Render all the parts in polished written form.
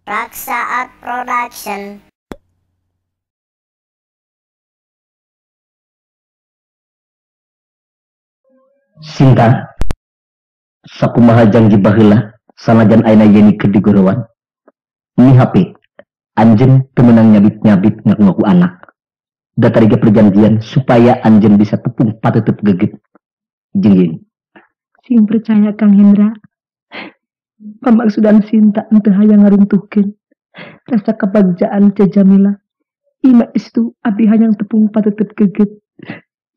Raksa Art Production. Sinta sakumaha janji baheula sanajan ayeuna yeni keur digorowan. Ini HP anjeun teu meunang nyabit-nyabit ngaku-ngaku anak. Da tariga perjanjian supaya anjeun bisa tepung pateuteut geget jeung yeni. Sing percaya Kang Hendra, pamaksudan Sinta teu hayang ngaruntuhkeun rasa kebagjaan Teh Jamila. Ima istu abdi hayang tepung pateuteut geget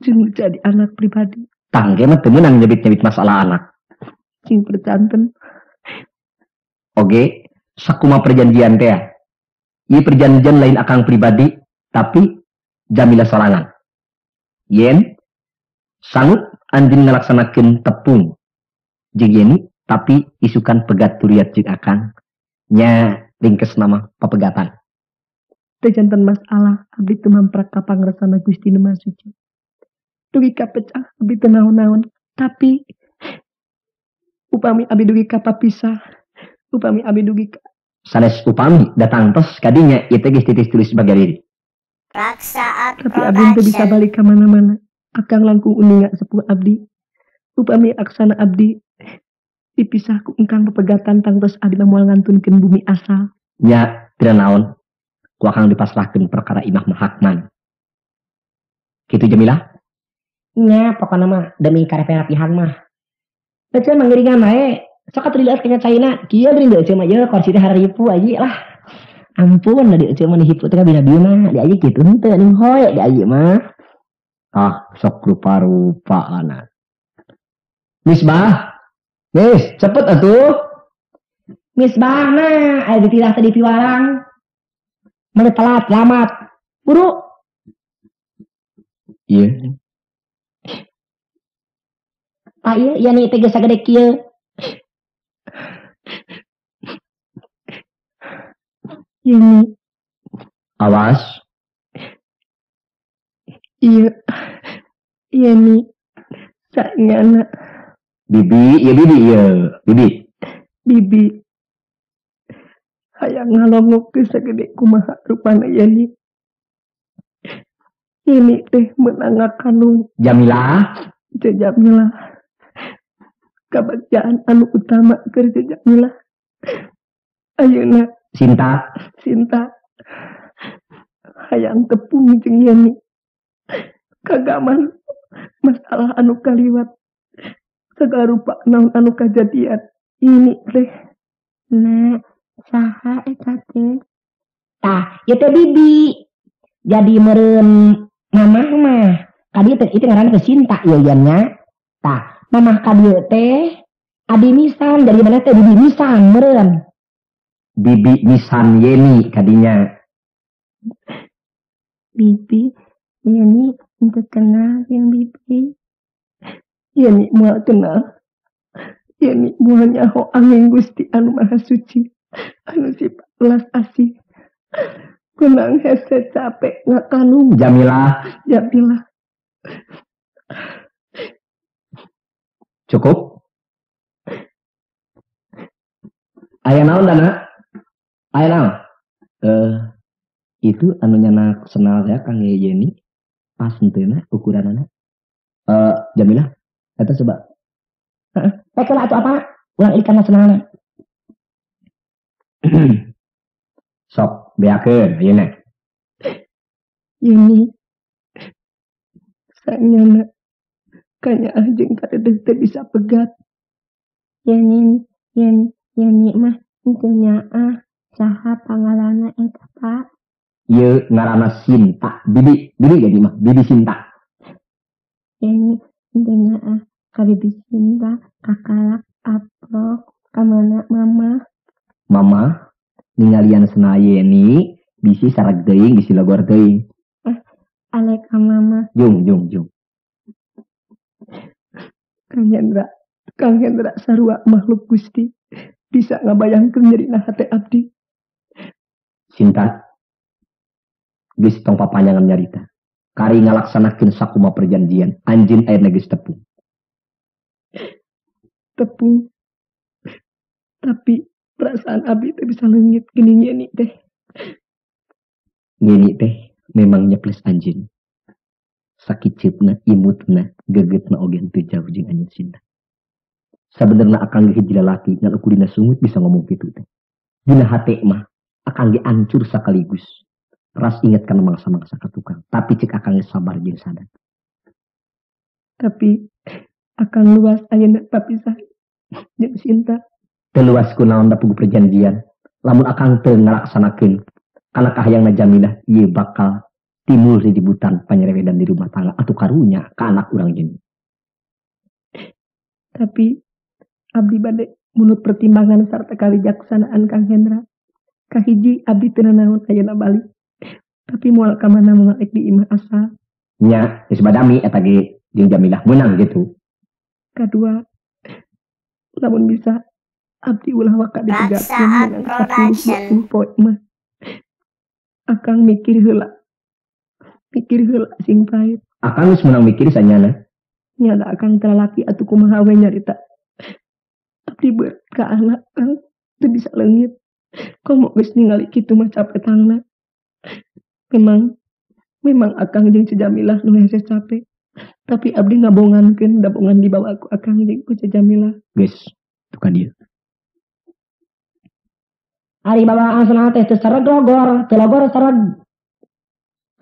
jeung jadi anak pribadi. Tangge mah teu meunang nyabit-nyabit masalah anak. Sing percanten Oge, sakumaha perjanjian teh. Ieu perjanjian lain akang pribadi, tapi Jamila sorangan. Yen sanggup anjeun ngalaksanakeun tepung jeung yeni, tapi isukan pegat turiat jeung akang nya ringkes nama papegatan. teu janten masalah abdi teu mamprak ka pangresana Gusti Nu Maha Suci. Dugi ka pecah abdi teu naon-naon, tapi upami abdi dugi ka papisah, upami abdi dugi ka Sanes upami datang tos kadinya ieu teh geus titis tulis sebagai diri. Raksa Art tapi abdi teu bisa Production. balik ka mana-mana. Akang langkung uninga sepuh abdi. Upami aksana abdi dipisah ku engkang pepegatan tangtos abdi mah moal ngantunkeun bumi asal. Nya teu naon ku akang dipasrahkeun perkara imah mahakman. Kitu Jamila? Nya pokokna mah demi kareperapihan mah. Baca manggiringan bae. Sok atuh kenya caina. Kieu geuning deui mah ye kursi teh haripu aji lah. Ampun da dieu mah dihipu teh bina-bina. Di aji kitu henteu ning hoy di aji mah. Ah, sok rupa-rupa anak. Misbah. Mis, cepet atuh. Misbah nah aya ditilah tadi piwarang. Mana telat lamat. Buru. Iya. Ah ieu ya nih teh geus sagede kieu. Ini Awas. iya nih saingana Bibi, iya bibi, iya. Bibi. bibi hayang ngalongok ke sagede kumaha rupana yani. Ini teh meunang kanu Jamila. Teh Jamila. Kabagjaan anu utama keur Teh Jamila. Ayeuna Sinta. Sinta hayang tepung jeung yani. Kagaman masalah anu kaliwat segala rupa naon anu kajadian. Ini teh Nah, saha eta teh? Tah, ieu teh bibi. Jadi meureun mamah mah. Kadieu teh itu ngaranna teh Sinta ieu nya. Tah, mamah kadieu teh adi misan, jadi mana teh bibi misan meureun. Bibi Misan Yeni kadinya. bibi yani untuk kenal yang bibi. Yani moal kenal. Yani moal nyaho angin Gusti anu Maha Suci. Anu sifat belas asih. Kunang hese capek ngakanu Jamila. Jamila. Cukup? Aya naon dana? Aya naon? Itu anu nyana senal ya Kang Yeni. Pas henteu ukuranana. Jamila, eta coba. Teh lah atuh apa? Ulang ikan nasionalna. Sok beakeun ayeuna. Yani sanyana kanya jeung kadeudeung teh bisa pegat. Yani mah henteu nyaah saha pangaranna eta Pak. Ieu ngaranna Sinta. Bibi jadi mah, Bibi Sinta. Yani henteu nyaah ka bibi Sinta, kakalak aplok, kamana mama. Mama ningalian Sena Yeni bisi sarag teuing, bisi logor teuing. Alek ka mama. Jung. Kang Hendra sarua makhluk Gusti bisa ngabayangkeun nyerina hate abdi. Sinta, geus tong papanjangan nyarita. Kari ngalaksanakeun sakumaha perjanjian, anjeun ayeuna geus tepung. Tepung. Tapi perasaan abdi teh bisa leungit geuning Yeni teh. Yeni teh memang nyeples anjeun. Sakicitna, imutna, gegetna oge teu jauh jeung anjeun Sinta. Sabenerna akang ge hiji lalaki ngan ukurina sungut bisa ngomong kitu teh. Dina hate mah akang ge ancur sakaligus. Ras inget kana mangsa-mangsa katukang, tapi cek akang ge sabar jeung sadar. Tapi akang luas ayeuna papisah jeung Sinta. Teu luas kunaon da pugu perjanjian. Lamun akang teu ngalaksanakeun kana kahayangna Jamilah, ieu bakal timbul ributan panyerewedan di rumah tangga atuh karunya ka anak urang jeung. Tapi abdi bade menurut pertimbangan sarta kawijaksanaan Kang Hendra. Kahiji abdi teu nanaon ayeuna bali. Tapi moal ka mana mengalek di imah asal. Nya, geus badami eta ge jeung Jamilah meunang gitu. Kedua, lamun bisa abdi ulah waka ditegakkeun dengan 10-20 poe mah. Akang mikir heula sing pahit. Akang geus meunang mikir sanyana. Nya da akang teu lalaki atuh kumaha we nyarita. Abdi beut ka anak kang teu bisa leungit. Komo geus ningali kitu mah capek tangna. Memang akang jeung si Jamilah nu hese capek. Tapi abdi ngabongankeun dabongan dibawa ku akang jeung ku si Jamilah. Geus, tu ka dieu. Ari babaan asna teh teu sareg logor, teu logor sareg.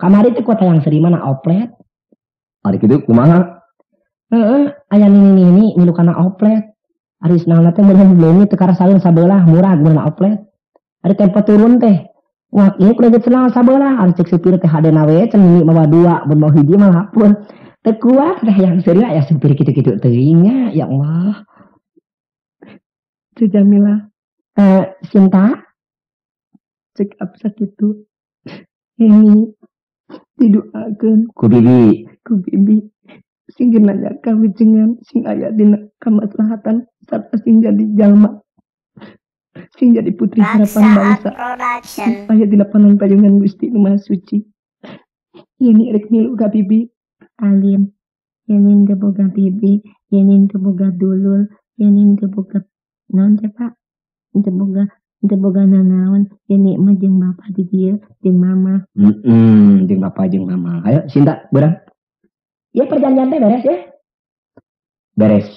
Kamari teh kota yang seri mana oplet. Ari kitu kumaha? Heeh, aya nini milu kana oplet. Ari senangna teh meureun leungit teu karasaeun sabelah murah guna oplet. Ari tempo turun teh wak ieu kudu senang sabelah. Ari cek supir teh hadena we cenah nini mawa 2, mun mau hiji mah hampun. Teu kuat teh yang seri aya supir kitu-kitu teuing nya, ya Allah. Si Jamilah, Sinta cek absa kitu. Ini didoakeun Ku bibi. ku bibi sing nanya kawijengan sing aya dina kamaslahatan sarta sing jadi jalma sing jadi putri harapan Raksaat bangsa Production. aya dina pananpayungan Gusti Nu Maha Suci. Yeni rek milu ka bibi alim, yenin teu boga bibi, yenin teu boga dulur, yenin teu boga naon teh Pak? Teu boga nanaon, yenin mah jeung bapa di dieu, jeung mama. Jeung bapa jeung mama. Ayo Sinta, beurang. Ya perjanjian teh beres ya. Beres.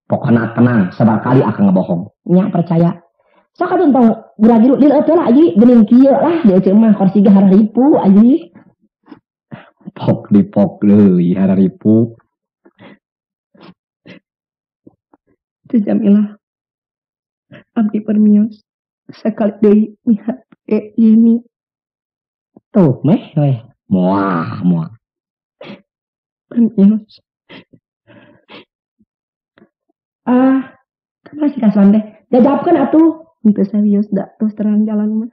Pokona tenang, sabar kali akang ngabohong. Nya percaya. Sok atuh tong gura-giru lil teh lah aji geuning kieu lah dieu ceuk mah kursi ge hararipu aji. Pok dipok leuy hararipu. si Jamilah. Abdi permios sakali deui mihak Yeni. Tuh meh weh. Moal. Permios. Kan si kasuan teh. Jajabkeun atuh. Henteu serius da terus terang jalan mah.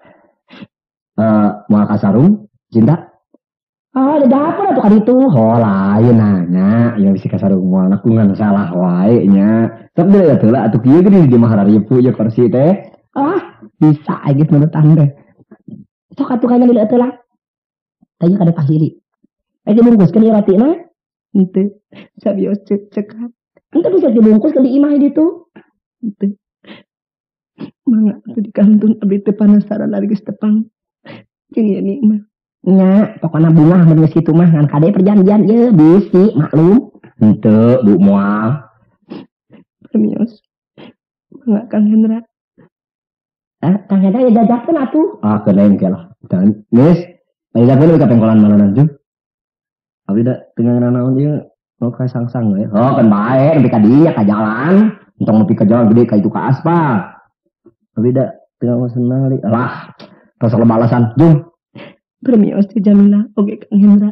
Moal ka sarung, Cinta? Jajabkeun atuh ka ditu. Oh lain nanya, ya bisa ka sarung moal nakungan salah wae nya. Sok deui atuh lah atuh kieu geuning di mah hararipu ya kursi teh. Bisa aja menurut anda. Sok atuh kanya lila atuh lah. Tanya kada pasiri. Dibungkus ke roti na. Henteu serius cekat. Ente bisa dibungkus ke di imah itu. Henteu. Mangga atuh dikantung abdi teu panasaran ari geus tepang. Jeung Yeni mah. Nya, pokoknya bunga mun geus kitu mah ngan kade perjanjian ye bisi maklum. Henteu Bu moal. Permios. Mangga Kang Hendra. Kang Hendra ya jajakeun atuh. Kenain ke lah. Dan geus, aya jakeun ka pengkolan mana nanti. Abdi da teu nganaon ieu mau ka sangsang we. Oh kan bae nepi ka dieu ka jalan. Entong nepi ka jalan gede ka itu ka aspal. Abdi da teu ngasenang deui. Lah, tos loba alasan. Jung. Permios si Jamilah oge Kang Hendra.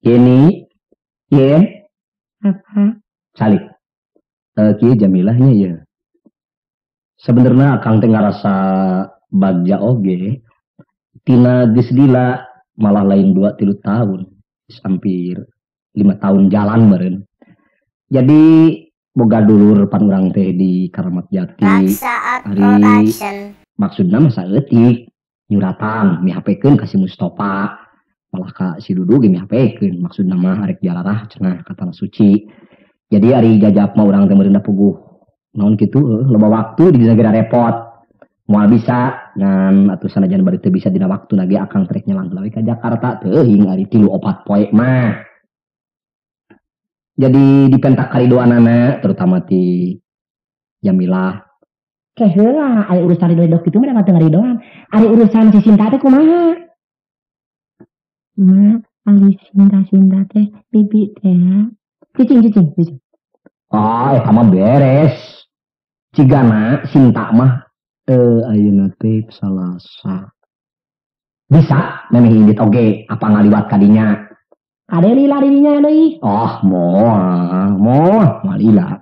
Ini, Yen, Apa? salik. Kieu Jamilahnya ya. Sebenarnya akang teh ngarasa bagja oge. Tina geus lila malah lain 2-3 tahun. Hampir 5 tahun jalan meureun. Jadi boga dulur pan urang teh di Karamat Jati. Raksaat Ari Production. maksudna mah saeutik nyuratan mihapekeun ka si Mustofa. Malah ka si Dudu ge mihapekeun. Maksudna mah arek jalarah cenah katana suci. Jadi ari jajab mah urang teh meureun puguh. Naon kitu loba waktu di dina repot. Moal bisa ngan atuh sanajan bari teu bisa dina waktu lagi akang trek nyelang gawe ka Jakarta teuing ari 3-4 poe mah. Jadi dipentak karidoanana terutama ti Jamilah. Keh heula aya urusan ridho kitu mah da ngaridoan. Ari urusan si Sinta teh kumaha? Ma, ali Sinta teh bibi teh. Cicing. Eta mah beres. Cigana Sinta mah ayeuna teh Salasa. Bisa memeh indit oge apa ngaliwat kadinya. Kade lila dirinya deui. Oh, moal lila.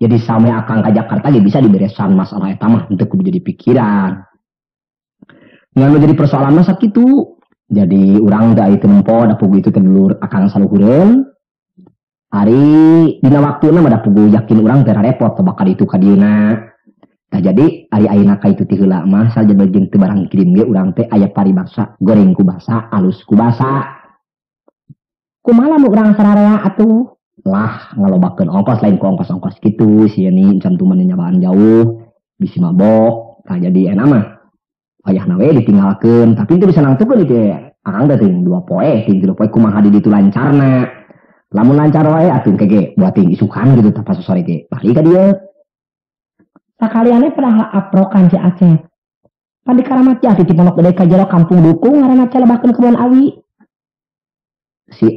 Jadi same akang ka Jakarta ge bisa diberesan masalah eta mah henteu kudu jadi pikiran. Nganu jadi persoalan mah sakitu. Jadi urang teh aya teu nempo da puguh itu ke dulur akang saluhureun. Ari dina waktuna mah da puguh yakin urang teh repot bakal itu ka dieuna. Nah jadi ari ayeuna ka itu ti heula mah saljana jeung teu barang kirim ge urang teh aya paribasa, goreng ku basa, alus ku basa. Kumaha mu urang sararea atuh? Lah ngalobakeun ongkos lain ku ongkos-ongkos kitu si ini cantuman nyabaan jauh bisi mabok. Nah jadi enak mah ayahna we ditinggalkeun tapi teu bisa nangtukeun itu akang teh ting 2 poe ting 3 poe kumaha di ditu lancarna. Lamun lancar wae atuh kege buating isukan gitu tah pas sore ge balik ka dieu. Sakaliannya pernah aprokan si Aceh. Pan di Karamat Jati di Pondok Gede ka jero kampung Dukung ngaranna celebakeun kebon awi. Si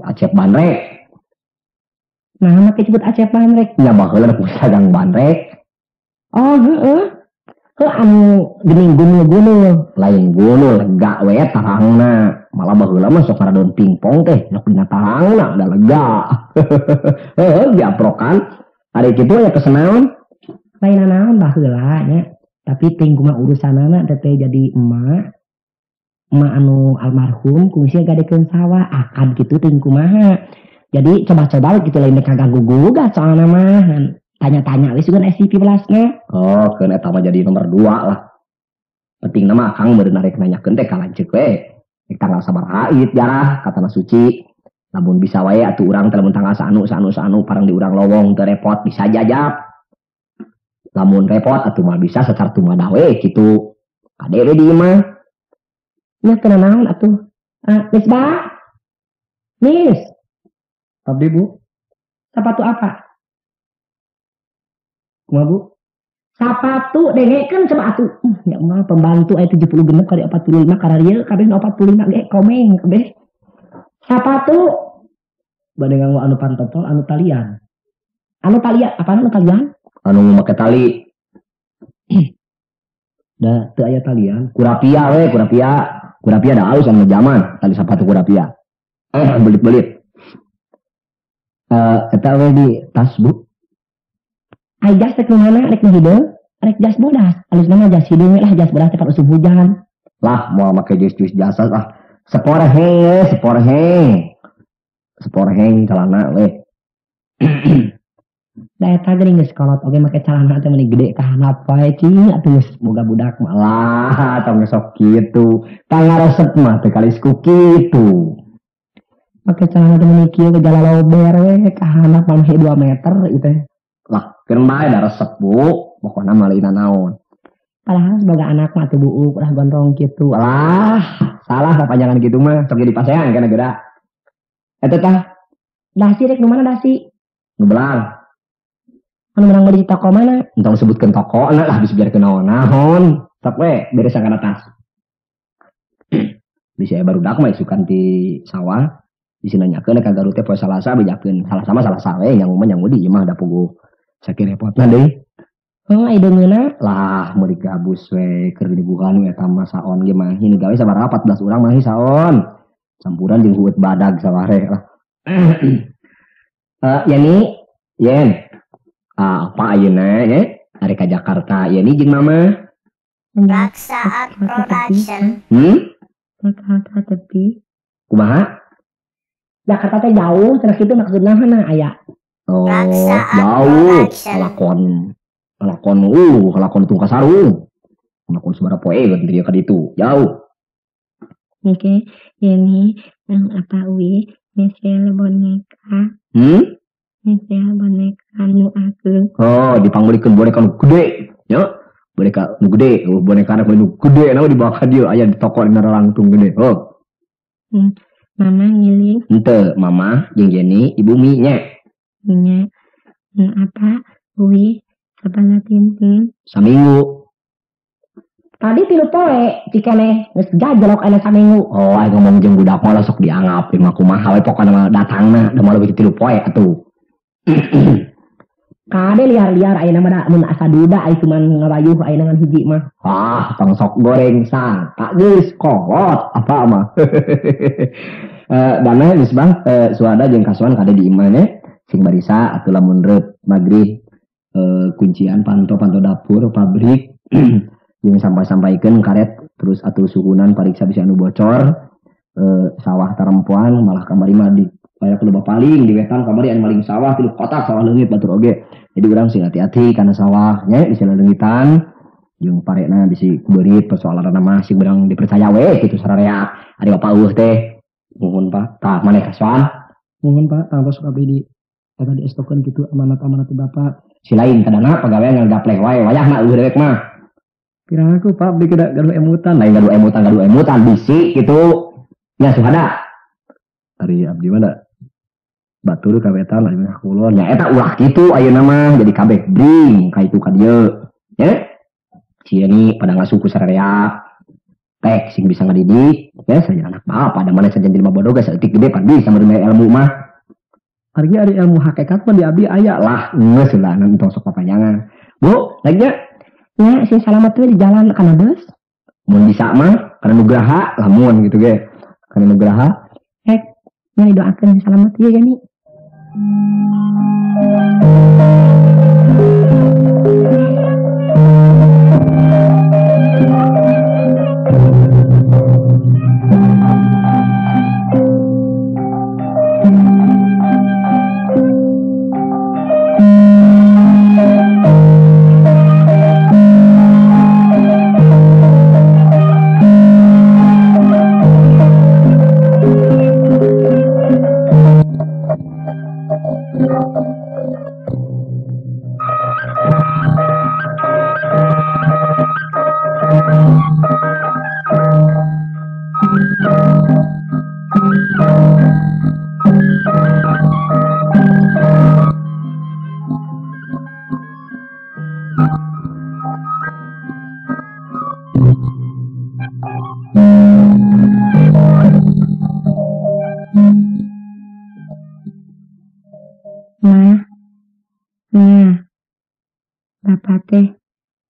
Acep Bandrek. Nah, make disebut Aceh Bandrek. Nya baheula ku sagang Bandrek. Oh, heeh. Anu geuning gunul-gunul. Lain gunul lega we tarangna. Malah baheula mah sok ngaradon pingpong teh nok dina tarangna da lega. Heuh diaprokan. Ari kitu aya kesenaon? Lain naon baheula nya. Tapi ting kumaha urusanana teh jadi emak anu almarhum kungsi gadekeun sawah akad gitu ting kumaha. Jadi coba-coba gitu lain kagak gugugat soalna mah. Tanya-tanya we sugan SC15-nya. Oh, keun eta mah jadi nomor 2 lah. Penting nama akang meureun arek nanyakeun teh ka lanceuk we. Rek tanggal sabaraha ieu jarah katana suci. Lamun bisa wae atuh urang teh lamun tanggal saanu parang di urang lowong teu repot bisa jajab. Lamun repot atuh mah bisa secara tumadah we kitu. Kade we di mah. Nya kena naon atuh? Miss Ba? Miss. Abdi Bu. Sepatu apa? Kumaha Bu? Sepatu dengekeun coba atuh. Ya mah pembantu aya 70 genep kali 45 karena dia kabeh 45 ge komeng kabeh. Sepatu Bade nganggo anu pantopol anu talian. anu talian, apa anu talian? Anu make tali. Da teu aya talian. Kurapia we, kurapia. Kurapia da alus anu zaman, tali sepatu kurapia. Belit-belit. Eta we di tas Bu. Ai jas teh kumaha rek hideung? Rek jas bodas. Alus nama jas hideung lah jas bodas teh usum hujan. Lah moal make jus-jus jasa lah. Sporheng celana we. Da eta geuning geus kolot oge make calana teh meuni gede ka handap wae cing atuh geus boga budak mah. Lah tong sok kitu. Pangaresep mah teh kalis ku kitu. Make calana teh meuni kieu ke jala lober we ka handap mah 2 meter ieu teh. Lah keur bae da resep Bu. Pokona mah lain naon. Padahal sebagai anak mah teu buuk udah gondrong kitu. Alah, salah papanjangan gitu mah sok jadi pasean kana geura. Eta tah Dasi rek nu mana dasi? nu belang. Anu menang beli di toko mana? Entong sebutkeun tokona lah bisa biar naon. Sok we beresan kana tas. Bisa barudak mah isukan ti sawah. Bisi nanyakeun ka Garut teh poe Salasa bejakeun. Salasa we yang di imah da puguh sakit repotna deui. Ai deungeuna Lah mau digabus we keur dibuhan we eta mah saon ge mah hini gawe sabaraha 14 urang mah saon. Campuran jeung hueut badag saware lah. Yani yen apa ayeuna nya ari ka Jakarta yani jeung mama. Raksaat Production. Jakarta tepi. Kumaha? Jakarta teh jauh cenah kitu maksudna hana aya. Oh, Raksaat jauh. Production. Kalakon tung kasarung. Kalakon sabaraha poe geuning ka ditu. Jauh. Oke, ini yang apa wi? Mesel boneka. Mesel boneka nu akeun. Oh, dipanggulikeun boneka nu gede, nya. Boneka nu gede, boneka anak nu gede naon dibawa ka dieu aya di toko dina langtung gede. Oh. Mama ngiling. Henteu, mama jeung Jenny ibu Mi nya. Nya. Apa wi? Sabana tintin. Saminggu. Tadi 3 poe cikeneh geus gajelok aya saminggu. Oh, aing ngomong jeung budak mah sok dianggapin mah kumaha we pokona mah datangna da mah leuwih 3 poe atuh. Kade liar-liar ayeuna mah da mun asa duda aya cuman ngabayuh ayeuna ngan hiji mah. Tong sok goreng sangka geus kolot apa mah. Dana geus Bang, suada jeung kasuan kade di imah nya sing barisa atuh lamun reut magrib kuncian panto dapur pabrik yang sampai-sampaikeun karet terus atuh suhunan pariksa bisa anu bocor sawah tarempuan malah kamari mah di aya loba paling di wetan kamari anu maling sawah tilu kotak sawah leungit batur oge jadi urang sing hati-hati kana sawah nya bisa leungitan jeung parena bisi beurit persoalanna mah sing urang dipercaya we kitu sararea ari bapak eueuh teh nuhun Pak tah maneh kasuan nuhun Pak tangtos sok abdi di eta diestokeun kitu amanat-amanat Bapak si lain kadana pagawean ngagapleh wae wayahna eueuh dewek mah pirang aku Pak abdi gaduh emutan lain gaduh emutan bisi kitu nya suhada ari abdi mana batur kawetan ari mah kulon nya eta ulah kitu ayeuna mah jadi kabeh bring ka itu ka dieu nya cieu pada ngasuku sararea teh sing bisa ngadidik ya saja anak bapak ada mana saja jadi bodoh geus eutik gede pan bisa meuneu ilmu mah ari ilmu hakikat mah di abdi aya lah geus lah nanti tong sok papanjangan Bu lagi Nya sing salamet we di jalan kana beus. Mun bisa mah kana nugraha lamun gitu ge kana nugraha Nya doakeun salamet ieu yani.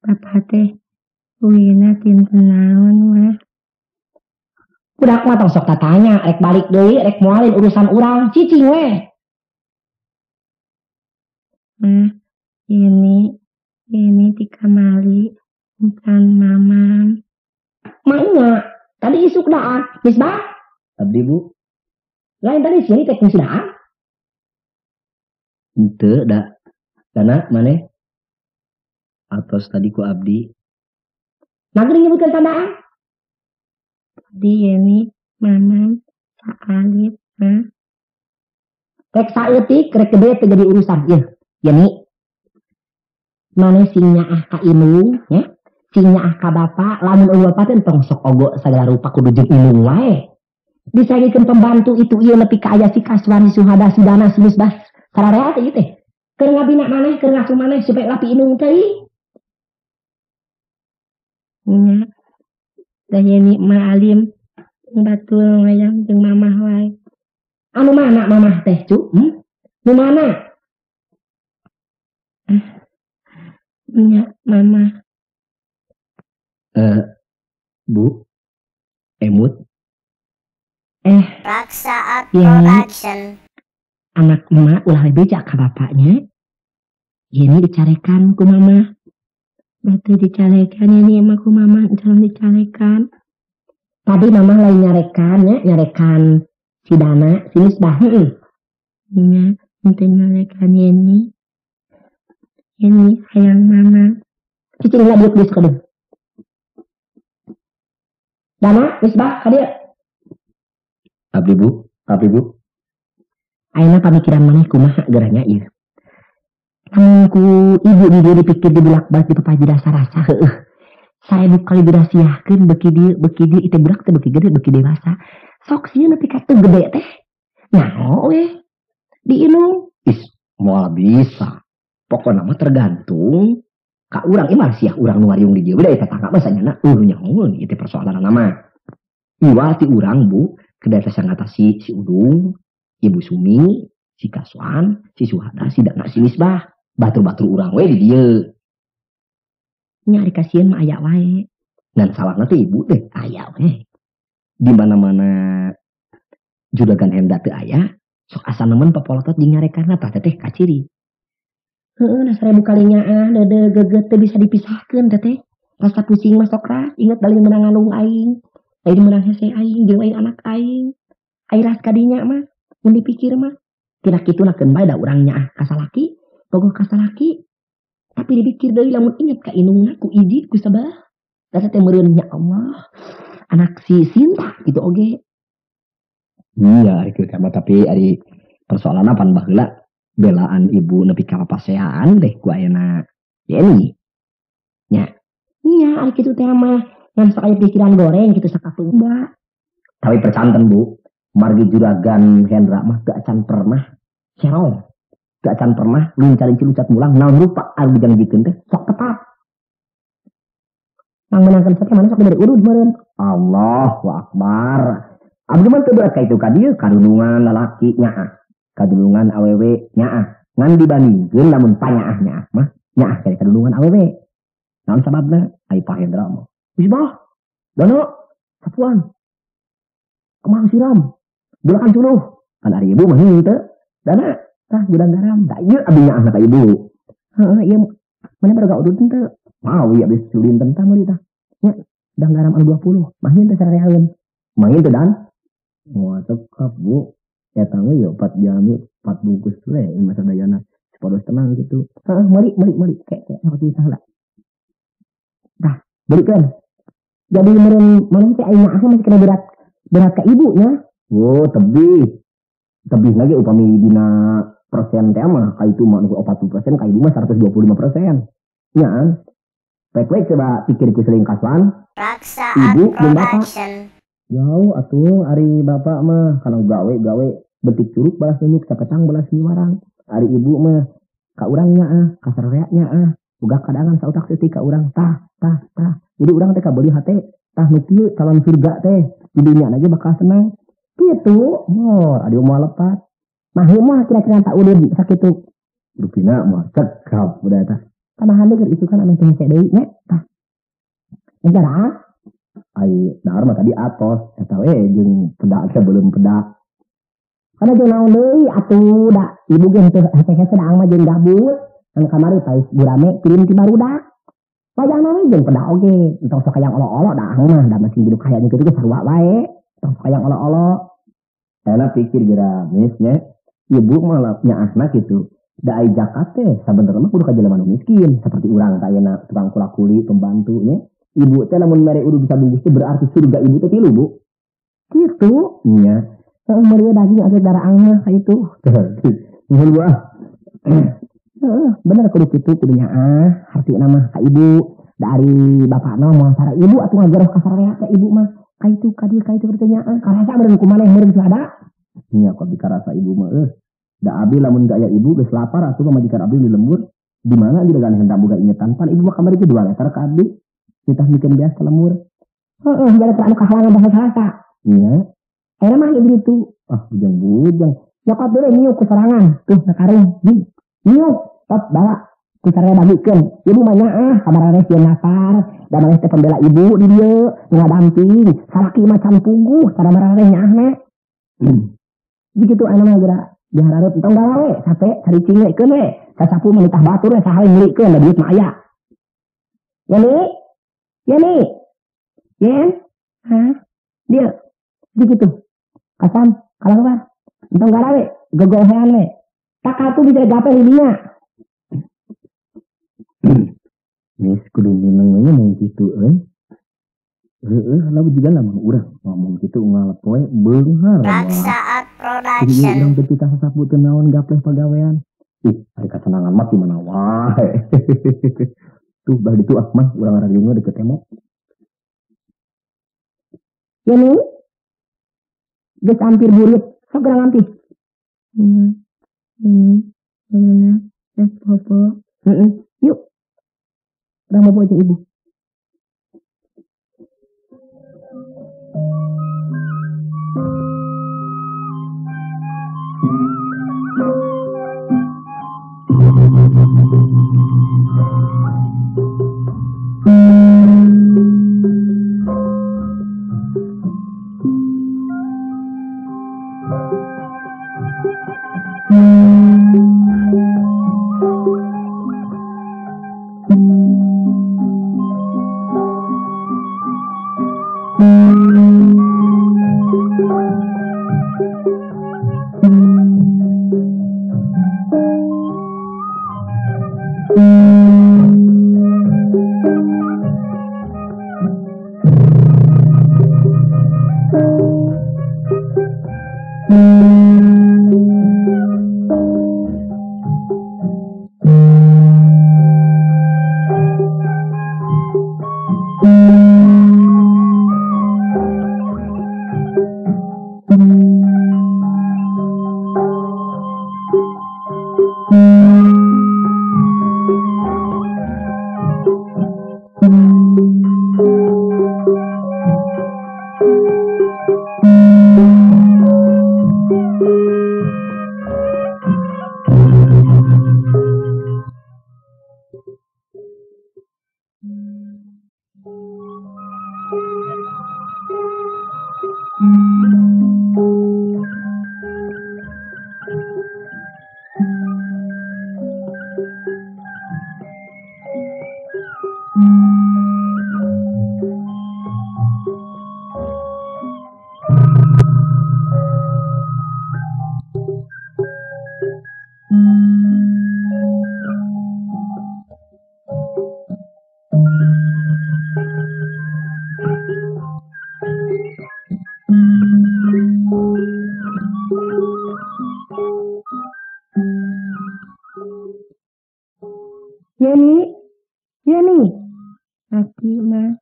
Bapak teh wina tinten naon mah. Budak mah tong sok tatanya, rek balik deui, rek moalin urusan urang, cicing we. Ini di kamari bukan mamam. Maknya, tadi isuk daa, misbah? abdi Bu Lain tadi sini teknis daa. henteu da dana maneh atos tadi ku abdi Nagri nyebutkan tandaan. Di ini mamam saalit Rek saeutik, rek gede teu jadi urusan. Yani, mana sing nyaah ka indung, ya? Sing nyaah ka bapa, lamun eueuh bapa teh tong sok ogo sagala rupa kudu jeung indung wae. Disagikeun pembantu itu ieu nepi ka aya si Kaswani Suhada si Dana si Misbah sararea teh ieu teh. Keur ngabina maneh, keur ngasuh maneh supaya lapi indung teh. nya. Da ini maalim batul ngayang jeung mamah wae. Anu mana mamah teh cu? Nu mana? Nya, mama. Bu, Emut, Raksa Art Ya. Production. Anak emak ulah beja ka bapaknya. Ini dicarekan ku mama. Batu dicarekan ini emang ku mama jangan dicarekan. Tadi mama lagi nyarekan ya, nyarekan si Dana, si Misbah. Iya, untuk nyarekan ini. Ini sayang mama. Cicing nggak diuk kadang. Dana, Misbah, kadia. abdi bu, Ayeuna pamikiran maneh kumaha geranya ieu. Lamun ku ibu di dieu dipikir dibulak-balik dipapaji rasa-rasa heueuh. Saya kali dirasiahkeun beuki dieu itu budak teh beuki gede beuki dewasa. Sok sieun nepi ka teu gede teh. Nyaho we? Diinung. moal bisa. Pokoknya mah tergantung ka urang ieu siah urang nu ngariung di dieu beda eta tangga mah sanyana nyaho ieu teh persoalan nama. Iwal ti urang bu, kedai ngatasi si Udung, Ibu Sumi, si Kaswan, si Suhada, si Dana, si Misbah. Batur-batur urang we di dieu. Nya ari kasieun mah aya wae. Dan salahna teh ibu teh aya we. Di mana-mana judagan henda teu aya, sok asa nemen papolotot jeung nyarekanna tah teh kaciri. Heeh, da 1000 kalinya dede geget teh bisa dipisahkeun teh teh. Rasa pusing mah sok ras, inget balik menang ngalung aing. Aing menang hese aing jeung aing anak aing. Aing ras kadinya mah, mun dipikir mah. Tina kitu nakeun bae da urang nyaah ka salaki, bogoh ka salaki. Tapi dipikir deui lamun inget ka indungna ku iji ku sebelah. Da teh meureun nya Allah. Anak si Sinta gitu oge. Iya, ari kieu teh mah tapi ari persoalanna pan baheula belaan ibu nepi ka papasehan deh ku ayeuna Yeni. Nya ari kitu teh mah ngan sok aya pikiran goreng kitu sakatumba. Tapi percanten bu, margi juragan Hendra mah teu acan pernah serong. Teu acan pernah luncarin cilucat mulang naon rupa anu dijanjikeun teh sok tetap. Mang menangkeun teh mana sok dari urut meureun. Allahu Akbar. Abdi mah teu berat ka itu ka dieu kadunungan lalaki nyaah. Kadunungan awewe nyaah. Ngan dibandingkeun lamun panyaah nyaah mah nyaah kali kadunungan awewe. Naon sababna? Ai Pak Hendra mah. Misbah. Dana, Sapuan. Kemang siram. Bulakan culuh. Kan ari ibu mah henteu. Dana, tah gudang garam. Da ieu abdi nyaah ka ibu. Heeh, ieu mana baru udut teu. Mau ieu abdi sulin tentang meuli tah. Nya, gudang garam anu 20. Mah henteu sarerehaeun. Main teh dan. Wah, cekap bu. Eta mah ya 4 jam 4 bungkus we masa dayana. Sepados tenang gitu. Heeh, meuli kayak waktu itu lah. Tah, beureun. Jadi meureun mana teh ayeuna aku masih kena berat ka ibunya. Oh, tebih lagi upami dina persen teh mah ka itu mah 40%, ka ibu mah 125%. Nya an. Pek-pek coba pikir ku sering kaswan. Raksa Ibu Art jeung bapak. Production. Jauh atuh ari bapak mah kalau gawe betik curug balas nunjuk sapetang balas niwarang. Ari ibu mah ka urang nyaah, ka sarerea nyaah. Boga kadangan sautak teh ka urang tah. Jadi urang teh kabeuli hate tah nu kieu calon surga teh. Di dunia aja bakal senang. Kitu, mor adi moal lepat. Mah mah kira-kira tak ulun sakitu. Rupina mah cekap udah tah. Tambahan deui itu kan anu teh deui nya. Tah. Negara Ai dahar mah tadi atos eta we jeung pedak sebelum pedak. Kana jeung naon deui atuh da ibu ge teh hese sedang mah jeung gabut. Anu kamari pais gurame kirim ti barudak. Wayang we jeung pedak oge, entong sok hayang olo-olo da mah da masih hidup kaya kitu ge sarua wae. Entong sok hayang olo-olo. Eta pikir geura misnya ibu mah nyaahna kitu. Da ai zakat teh sabenerna mah kudu ka jelema nu miskin seperti urang teh ayeuna tukang kula-kuli pembantu nya. Ibu teh lamun mere udah bisa bungkus teh berarti surga ibu teh 3 bu. Kitu Nya. Heeh meureun daging ada daraan mah ka itu. Nuhun Bu. Heeh bener kudu kitu kudu nyaah hartina mah ka ibu. Dari bapakna moal sara ibu atuh ngageroh ka sarerea ka ibu mah. Ka itu ka dieu ka itu pertanyaan. Karasa meureun kumaneh meureun ada. Nya kok dikarasa ibu mah da abi lamun gak aya ibu geus lapar atuh majikan abdi di lembur. Di mana di dagan hendak boga ingetan pan ibu mah kamari ge 2 liter ka abdi. Kita bikin biasa lemur. Heeh, gara anu kahalangan bahasa. Iya. Ayeuna mah ieu itu. Ah, bujang. Nyokot deui nyiuk ku sorangan. Tuh sakarung. Nyiuk, tot bawa. Caranya bagikeun. Ibu mah nya kabarare sieun nasar, da maneh teh pembela ibu di dieu, ngadamping, salaki macan puguh kabarare nyaahna. Begitu anu mah geura dihareup tong gawe, sape cari cingekeun we, sasapu menitah batur we saha ngelikeun da duit mah aya. Yani, Yen, dia begitu. Kasan, kalau apa? Entong gawe, gogohean we. Tak atuh bisa gape hidinya. Nis kudu minangnya mau gitu lalu juga lamun urang ngomong gitu ngalap poe beunghar Raksaat jadi Production. urang teh pitah sasapu teu naon gapleh pagawean ari kasenangan mah di mana wae tuh bah ditu mah urang rajungna deket emok Yani, geus hampir burit, sok gerang ampih. Popo. Yuk. Urang bobo jeung ibu. Yani, hati mah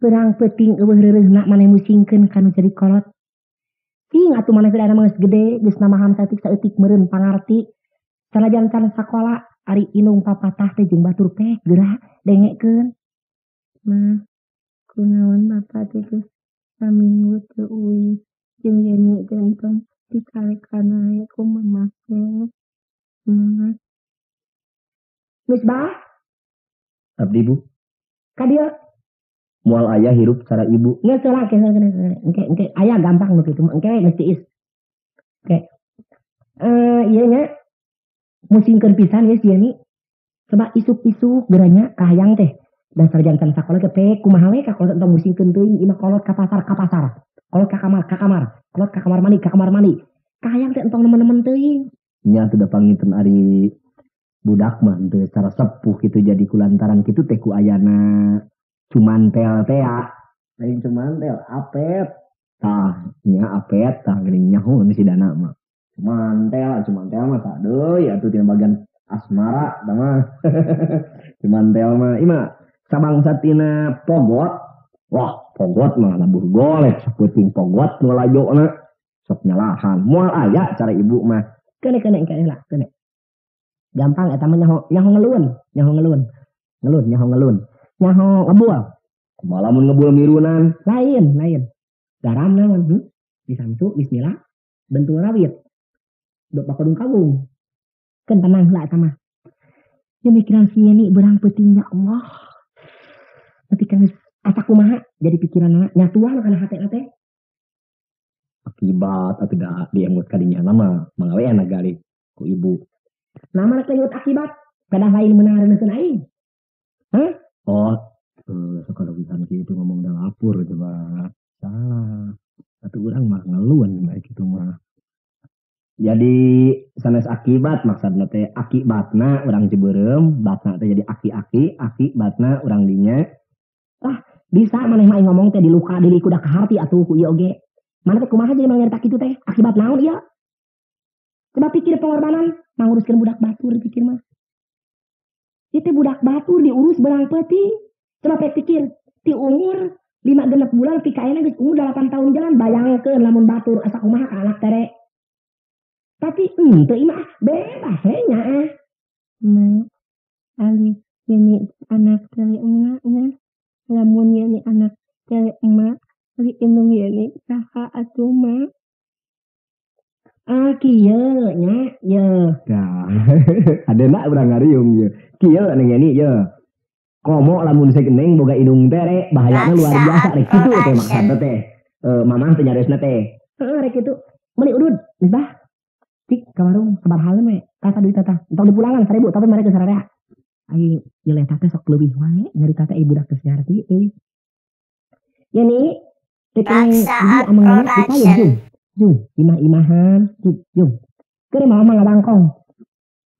perang peting eueuh reureuhna maneh musingkeun kanu jadi kolot. Ting atuh maneh geus mah gede, geus namahan saeutik saeutik meureun pangarti. Sanajan can sakola ari inung papatah teh jeung batur peh geura dengekeun. Mah, kunaon bapak teh geus saminggu teu uwi jeung Yani teh entong dikalekan ae ku mamah teh. Misbah, abdi bu ka dieu moal aya hirup cara ibu nggak salah engke ayah gampang nu kitu engke geus tiis. Oke. Ieu nya musingkeun pisan geus ieu ni. Coba isuk-isuk geuranya kahayang teh. Dan sarjana sakola teh kumaha we ka kolot entong musingkeun teuing ieu mah kolot ka pasar. Kolot ka kamar, kolot ka kamar mandi. Kahayang teh entong nemen-nemen teuing. nya teu da panginten ari budak mah teu cara sepuh kitu jadi kulantaran kitu teh ku ayana cumantel teh lain cumantel apet tah nya apet tah geuning nyaho si dana mah cumantel mah tah deui atuh tina bagian asmara tah mah cumantel mah ieu mah sabangsa tina pogot wah pogot mah labur golek saputing pogot nu lajona sok nyalahan moal aya cara ibu mah kene lah kene gampang eta mah nyaho ngeluun nyaho ngebual kumaha lamun ngebual mirunan lain garam naon disamsu bismillah bentul rawit dok bakudung kagung keun tenang lah eta mah Ya mikiran si ini berang pentingnya Allah. Ketika asa kumaha jadi pikiran nyatuan kana hati teh. Akibat atau tidak diemut kadinya nama mengawe anak gali ku ibu. Nama rek nyebut akibat. Kadang lain menareun aing. Hah? Oh, sekarang bisa gitu ngomong dalam lapur coba salah. Atau orang mah ngeluan baik itu mah. Jadi sanes akibat maksudna teh akibatna urang Ciberem, batna teh jadi aki-aki, akibatna urang dinya. Bisa maneh mah ngomong teh di luka diri kuda ka harti atuh ku ieu oge. Mana teh kumaha jadi mangyarita kitu teh? Akibat naon ieu? Coba pikir pengorbanan manguruskeun budak batur pikir mah. Ieu teh budak batur diurus berang peuting. Coba pikir ti umur 5 bulan ti kaena geus umur 8 tahun jalan bayangkeun lamun batur asa kumaha ka anak tere. Tapi teu imah bebas nya ah. Nah, ali ini anak dari emaknya. Lamun ini anak dari emak, ali indung ini saha atuh mah. Kieu nya ye. Nah, adena urang ngariung ye. Kieu anu ngeni ye. Komo lamun segeneng boga indung tere bahayana luar biasa rek kitu teh maksudna teh. Mamang teh nyaresna teh. Heeh rek kitu. Meuli udud, misbah. Tik ka warung sabar halem we. Tata duit tata. Entok dipulangan 1000 tapi mereka sararea. Ai ieu eta teh sok leuwih wae nyari tata ibu dak teh nyarti euy. Ya nih, tekeng Raksa amang nanya kita production. jung imah-imahan, jung. Keur mah omong ngabangkong.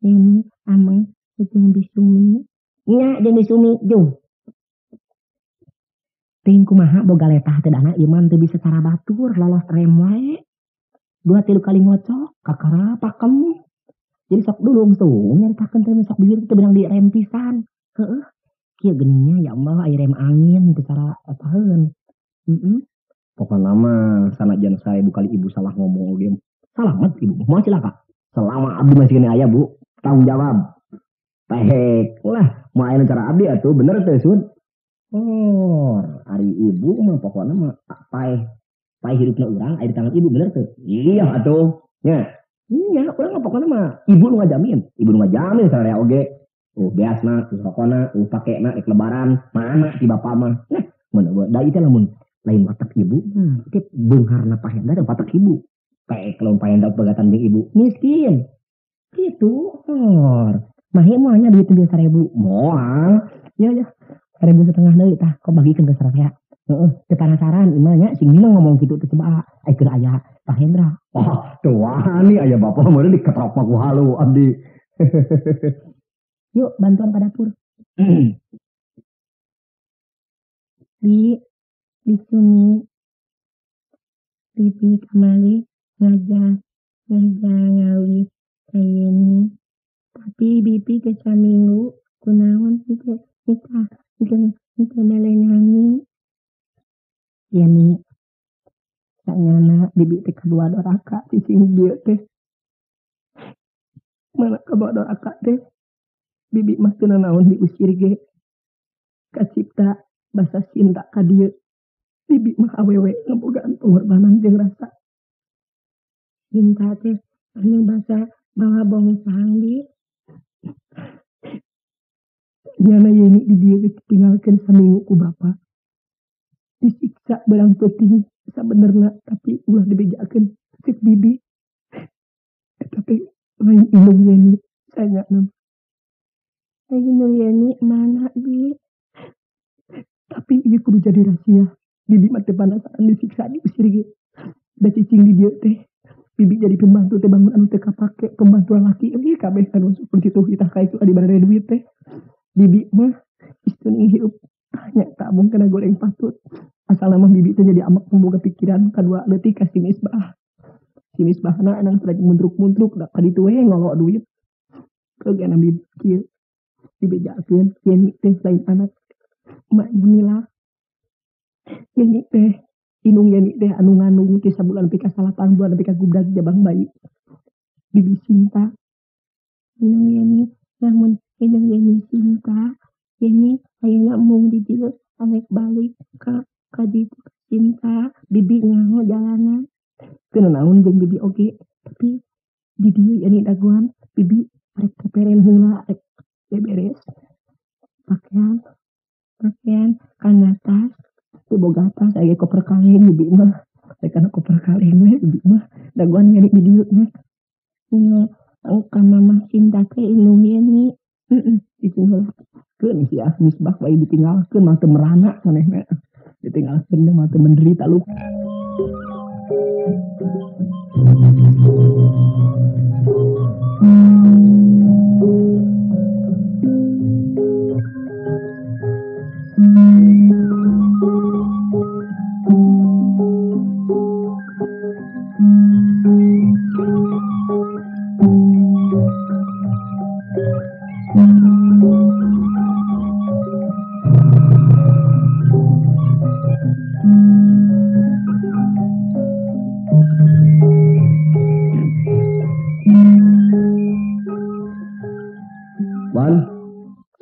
Ini amang sedang bisumi. Nya jeung disumi jung. Ting kumaha boga letah teh dana ieu mah teu bisa cara batur lolos rem wae. 2-3 kali ngocok kakara pakem. Jadi sok dulung tuh nyaritakeun teh sok bibir teh benang di rem pisan. Heeh. Kieu geuninnya ya Allah aya rem angin teu cara ataheun. Pokoknya nama sanajan saya bukali ibu salah ngomong dia. Selamat ibu, mau cilaka. Selama abdi masih kena ayah bu, tanggung jawab. Pehek lah, mau ayeuna cara abdi atuh bener teh Sun. Oh, hari ibu mah pokoknya mah paeh hidupna urang aya di tangan ibu bener teh. Iya atuh. Nya. Iya, urang mah pokoknya mah ibu nu ngajamin, sararea oge. Beasna, rokona, pakena rek lebaran, mana ti bapa mah. Nah, mun da ieu teh lamun lain watak ibu, tip beungharna pahenda da watak ibu. Kayak kalau pahenda pegatan jeung ibu, miskin. Gitu. Mahe moal nya duit teu 1000. Moal. Ya 1.500 deui tah kok bagikeun ke sararea. Heeh, teu penasaran imah nya sing Minang ngomong kitu teh coba ai keur aya Pak Hendra. Oh, tuh wani aya bapak meureun diketrok ku halu abdi. Yuk bantuan ke dapur. Di sini bibi kembali ngajar ngawi ini. Tapi bibi ke saminggu kunaon nikah melengangi. Ya nih. Sanyana bibi teh kedua doraka cicing dieu teh. Mana kedua doraka teh. Bibi mah teu naon diusir ge. Kacipta basa cinta ka dieu. Bibi mah awewe ngebogaan pengorbanan jeung rasa. Cinta teh anu basa bawa bongsang di. Nyana Yeni di dieu ditinggalkeun saminggu ku bapa. Disiksa belang peuting sabenerna tapi ulah dibejakeun cek bibi. Eta teh lain indung Yeni sanyana. Indung Yeni mana bi? Tapi ieu kudu jadi rahasia. Bibi mah teu panasaran disiksa diusir ge. Da cicing di dieu teh. Bibi jadi pembantu teh bangun anu teu kapake, pembantu laki ieu kabeh anu supun kitu itah ka itu adi barere duit teh. Bibi mah isteun hirup tanya tabung kena goreng patut. Asal mah bibi teh jadi amak memboga pikiran kadua leutik ka si Misbah. Si Misbahna anang rajin muntruk-muntruk da ka ditu we ngolo duit. Kegeuna bibi kieu. Dibejakeun Yeni teh lain anak. Mak Jamila. Yeni teh indung Yeni teh anu ngandung ti sabulan pika 8 bulan pika gubdag jabang bayi. Bibi cinta. Indung Yeni lamun indung Yeni cinta. Yeni ayeuna mung di dieu alek balik ka ditu cinta. Bibi nyaho jalanan. Teu naon jeung bibi oge, tapi di dieu Yeni daguan bibi rek kaperen heula rek beres. Pakaian, kana tas, boga tas, aya koper kaleng bibi mah. Kana koper kaleng we bibi mah. Daguan nyari di dieu nya. Nya angka mama Cinta teh inu ni. Ditinggal. Keun si Misbah bae ditinggalkeun mah teu merana manehna. Ditinggalkeun mah teu menderita lu.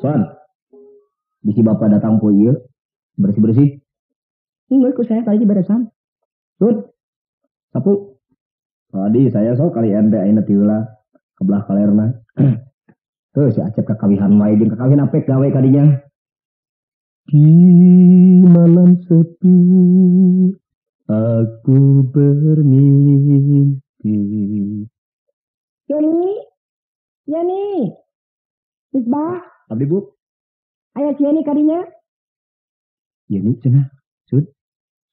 Swan, bisi bapak datang po ieu bersih-bersih. Geus ku saya kali beresan. Sud, sapu. Tadi saya sok kali ente ayeuna ti heula kebelah kalerna. Tuh si Acep kakawihan wae jeung kakawihan apek gawe kadinya. Di malam sepi aku bermimpi. Yani. Misbah, Abdi Bu, aya ciani kadinya? ieu nih cenah. Sud,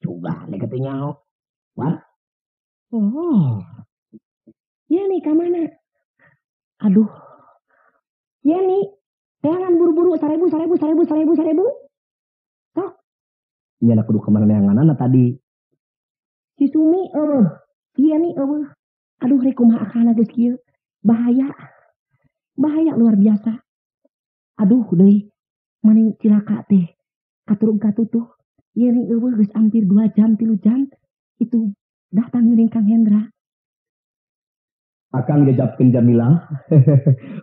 coba nek teu nyaho. Wan. Oh. Yani ka mana? Aduh. Yani, teangan buru-buru 1000. Sok. Nya na kudu kemana neanganana tadi. Si Sumi Yani aduh rek kumaha akana geus kieu. Bahaya luar biasa. Aduh deui mani cilaka teh katurug katutuh. Yani geus hampir 2 jam 3 jam itu datang geuning Kang Hendra. Akang ngejapkeun Jamila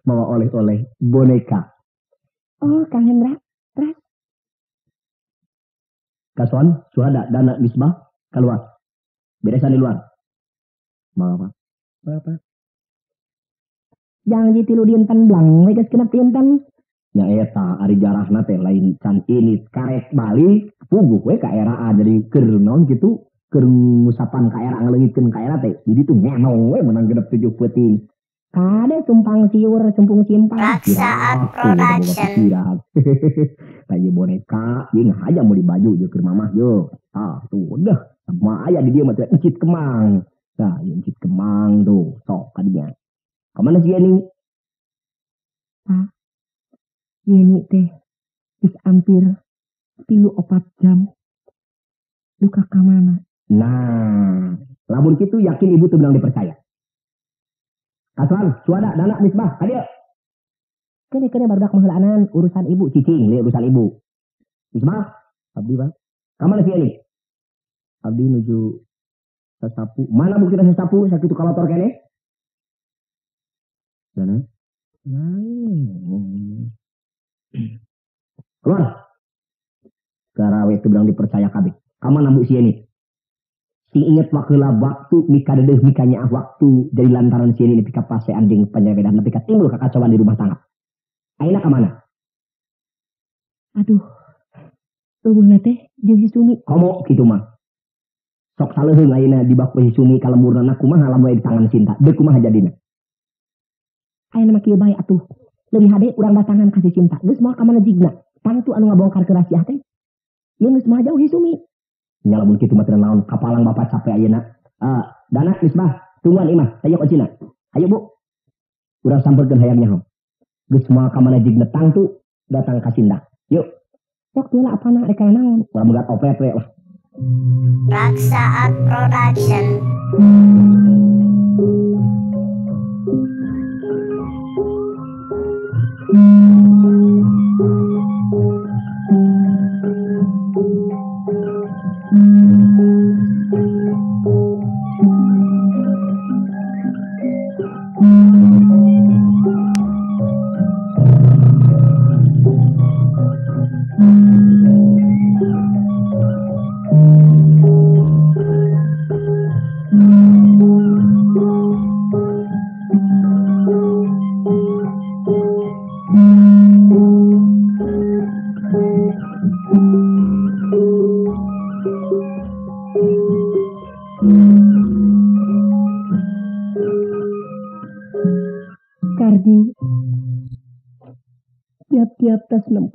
mawa oleh-oleh boneka. Oh, Kang Hendra. Terus Kasuan, suada dana Misbah keluar. Beresan di luar. Mau apa? jangan ditilu dinten blang, we geus genep dinten. Nya eta ari jarahna teh lain can ini karek balik puguh we ka era jadi keur naon kitu keur ngusapan ka era ngaleungitkeun ka era teh jadi tuh ngenong we menang genep 7 peuting. Kade sumpang siur, sumpung simpang. Raksaan Production. Kayak boneka, ieu aja mau dibaju jeung keur mamah yo. Ah, tuh udah sama aya di dieu mah teh encit kemang. Nah, encit kemang tuh, sok kadinya. Kamana sih ini? Pak, ini teh geus hampir 3-4 jam. Duka ka mana? Nah, lamun kitu yakin ibu tuh bilang dipercaya. Kasuan, suada, dana, Misbah, hadir. Kene barudak mengheulaan urusan ibu. Cicing, li urusan ibu. Misbah, abdi bang. Kamana sih ini? Abdi menuju sasapu. Mana bukti sasapu? Sakitu kalotor kene? Dana. Keluar. Karawe itu bilang dipercaya kabeh. Kamana bu si ini? Si inget waktu mika dedeh mikanya waktu dari lantaran si ini pika pase anding penyebedan pika timbul kekacauan di rumah tangga. Aina kamana? Aduh. Tubuhna teh jeung si Sumi. Komo kitu mah. Sok saleuheung ayeuna di bak si Sumi kalemburna kumaha lamun di tangan Cinta. Deuk kumaha jadina? Ayeuna mah kieu bae atuh. Leuwih hade urang datangan ka si Cinta. Geus moal ka mana jigna? Tangtu anu ngabongkar ke rahasia teh. Ieu geus moal jauh si Sumi. Nya lamun kitu mah teu naon kapalang bapak capek ayeuna. Dana Misbah, tungguan imah, tayok ocina. Ayo Bu. Urang sampeurkeun hayang nyaho. Geus moal ka mana jigna tangtu datang ka Cinta. Yuk. Sok teu lah apana rek aya naon? Urang megat opet we lah. Raksaan Production.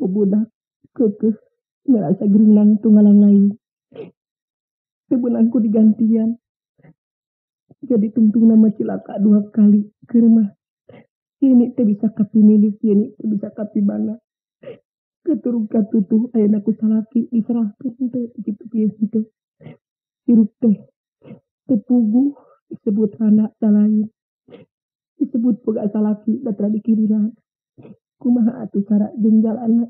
budak kekeh ngerasa gerinang tunggalang lain. Sebenarku digantian. Jadi tungtung nama cilaka 2 kali ke rumah. Ini teh bisa kapi milik, ini teh bisa kapi bana. Keturung katutuh ayana ku salaki diserahkan teh gitu pieu teh. Hirup teh tepuguh disebut anak lain. Disebut boga salaki batra dikiriran. Kumaha atuh cara jeung jalanna.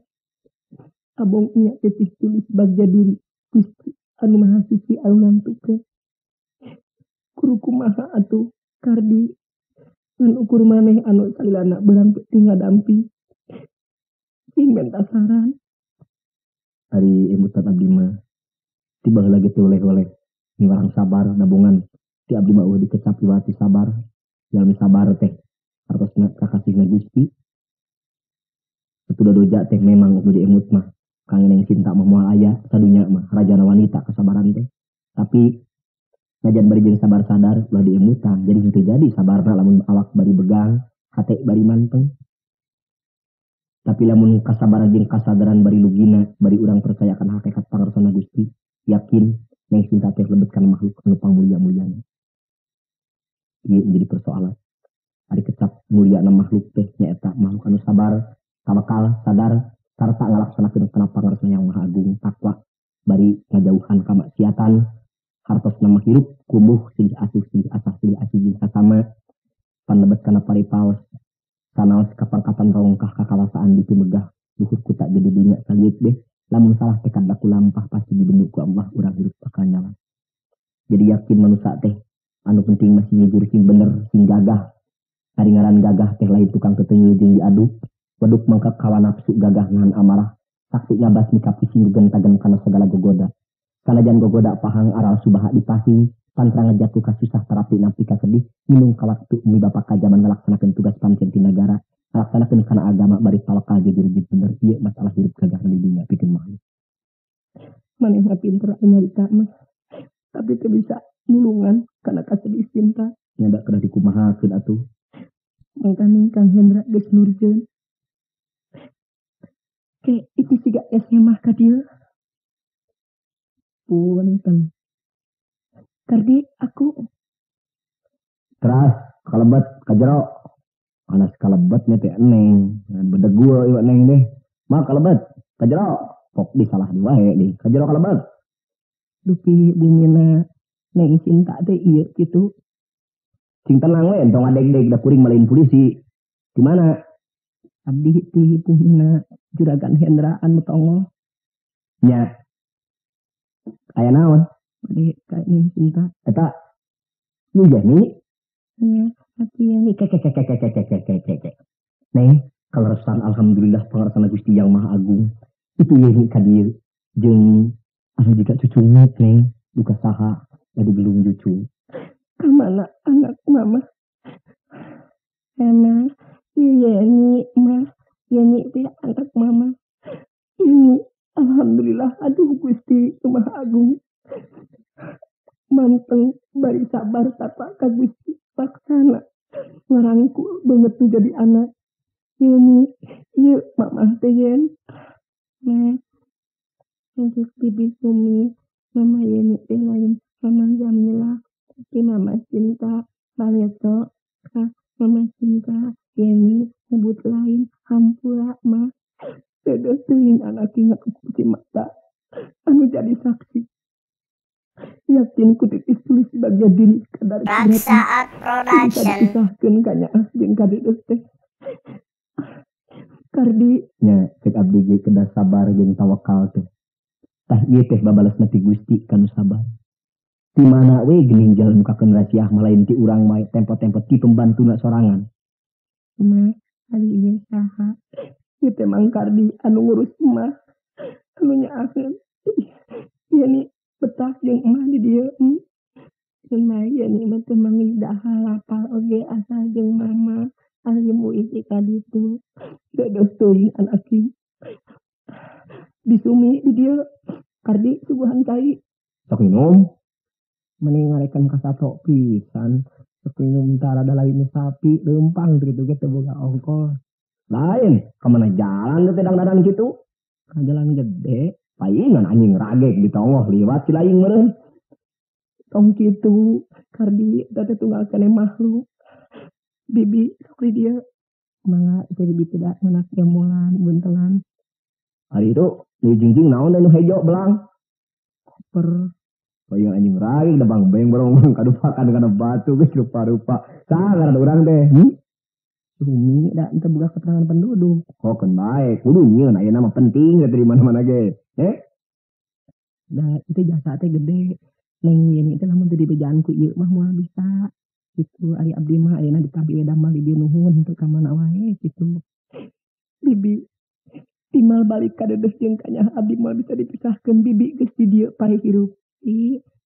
Abong nya teh tulis bagja diri. Gusti anu maha suci anu nantukeun. Kuru kumaha atuh Kardi ngan ukur maneh anu salilana beurang penting ngadampi. Sing minta saran. Ari emutan abdi mah tiba lagi teh oleh-oleh ni warang sabar nabungan ti abdi mah eueuh dikecap liwati sabar jalmi sabar teh hartosna kakasihna Gusti Setuda doja teh memang udah diemut mah kang neng cinta mah moal aya sadunya mah rajana wanita kesabaran teh tapi najan bari jeung sabar sadar ulah diemutan jadi henteu jadi sabarna lamun awak bari begang hate bari manteng tapi lamun kasabaran jeung kasadaran bari lugina bari urang percaya akan hakikat pangarsana Gusti yakin yang cinta teh lebetkan makhluk anu pangmulia-muliana ieu menjadi persoalan ari kecap muliana makhluk teh nyaeta makhluk anu sabar tawakal sadar sarta ngalaksanakeun kana pangarsana yang maha agung takwa bari ngajauhan kamaksiatan hartosna mah hirup kumbuh silih asuh silih asah silih asih jeung sasama panlebet kana paripaos sanaos kapangkatan rongkah kakawasaan di megah luhur ku tak jadi dunia saliut deh lamun salah tekad laku lampah pasti dibentuk ku Allah urang hirup bakal nyawa jadi yakin manusia teh anu penting masih ngigur sing bener sing gagah ari ngaran gagah teh lain tukang ketengil jeung diaduk waduk mangka kawan nafsu gagah nahan amarah sakti ngabas mikapi sing gentagen kana segala gogoda sanajan gogoda pahang aral subaha dipasing pantrang ngejatuh ka susah terapi nampi ka sedih minum ka waktu umi bapak ka jaman ngalaksanakeun tugas pancen ti negara ngalaksanakeun kana agama bari tawakal jujur bener ieu masalah hirup gagah di dunia pikeun makhluk Manehna pinter nyarita mah. Tapi teu bisa nulungan kana kasedih cinta. nyada kada dikumahakeun atuh Mangkana Kang Hendra geus nurjeun. Ke itu siga SMA ka dieu. Punten. Kardi aku teras kalebet ka jero panas kalebet nya teh eneng bedeg gua ieu eneng deh mah kalebet ka jero pok di salah di wae di ka jero kalebet dupi bumina neng cinta teh ieu kitu. sing tenang we entong adeg-deg da kuring malain polisi di mana Abdi ti bumina juragan Hendra anu tongol. nya aya naon Ade ka neng cinta. eta nu jani Ya, hati yang kek neng kaleresan alhamdulillah pangarsana Gusti yang Maha Agung itu ye ka dieu jeung anu juga cucunya neng duka saha jadi belum cucu kamana anak mama. Emang Yeni mah Yeni teh anak mama. Ini alhamdulillah aduh Gusti Maha Agung. Manteng bari sabar tapa ka Gusti paksana ngarangkul banget tuh jadi anak. Yeni ieu mama teh yen. Nah, untuk bibi Sumi mama Yeni teh lain mama Jamila tapi mama cinta Baleto ka mama cinta Yeni nyebut lain hampura mah teu teuing anak ingat ku mata anu jadi saksi yakin ku titis tulis bagian diri kadar Raksaat bisa Production. disahkeun kanya jeung kadieu teh Kardi nya cek abdi ge kedah sabar jeung tawakal teh tah ieu teh babalasna ti Gusti kanu sabar di mana we geuning jalan nukakeun rasiah malain ti urang mah tempo-tempo ti pembantuna sorangan mah hari ieu saha ieu teh Mang Kardi anu ngurus emas anu nyaakeun Yeni betah jeung emah di dieu Cuma Yeni mah teu mangidaha lapal oge asal jeung mama alimu isi ka ditu teu teuing anak ieu disumi di dieu Kardi suguhan cai sok minum mending ngarekan ka sato pisan sok minum tara da lain sapi leumpang gitu ge teu boga ongkos lain kemana jalan teh dang-dangan gitu Ka jalan gede, paingan anjing ragek ditongoh liwat si laing meureun. Tong kitu kardi teh tunggal kene makhluk. Bibi sok di dieu. Mangga teh bibi tidak menak jamulan buntelan. Hari itu nu jingjing naon nu hejo belang. Per Paingan anjing ragek da bang beng barong kadupakan kana batu geus rupa-rupa. Sagar ada urang teh. Bumi da teu boga keterangan penduduk. Oh kan baik, kudu nyieun aya nama penting dari mana-mana ge. Da itu jasa teh gede. Neng ini teh lamun teu dibejaan ku ieu mah moal bisa. Gitu ari abdi mah ayeuna ditampi we damel di dieu nuhun teu ka mana wae gitu. Bibi timal balik ka dedes jeung kanya abdi mah bisa dipisahkeun bibi geus di dieu pare hirup.